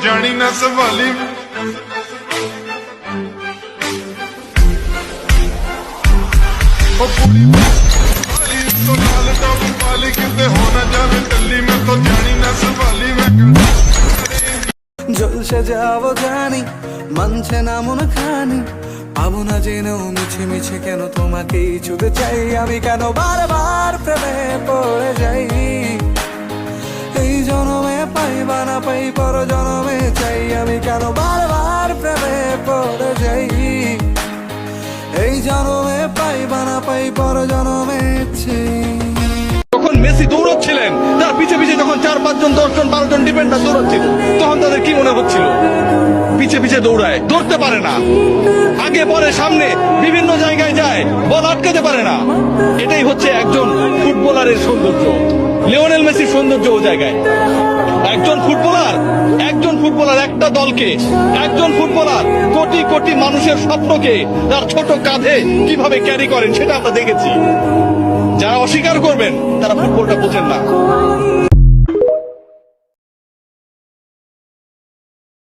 जानी ना सवाली तो नाल टॉप वाली किते होना जावे टल्ली में तो जानी ना सवाली में জলসে যাবো জানি মানছে না মন খানি পাবো না জেনেও মিছে মিছে কেন তোমাকেই ছুঁতে চাই আমি কেন বারবার প্রেমে পড়ে যাই এই জনমে পাই বা না পাই পর জনমে চাই আমি কেন বারবার প্রেমে পড়ে যাই এই জনমে পাই বা না পাই পর জনমে চাই। যখন মেসি দৌড়চ্ছিলেন তার পিছে পিছে যখন 4-5 জন 10 জন 12 জন ডিফেন্ডার দৌড়চ্ছিল তখন তাদের কি মনে হচ্ছিল? পিছে পিছে দৌড়ায়, ধরতে পারে না, আগে পরে সামনে বিভিন্ন জায়গায় যায়, বল আটকাতে পারে না। এটাই হচ্ছে একজন ফুটবলারের সৌন্দর্য, লিওনেল মেসির সৌন্দর্য ও জায়গায়। একজন ফুটবলার একটা দলকে, একজন ফুটবলার কোটি কোটি মানুষের স্বপ্নকে তার ছোট কাঁধে কিভাবে ক্যারি করেন সেটা আমরা দেখেছি। যারা অস্বীকার করবেন তারা ফুটবলটা বোঝেন না।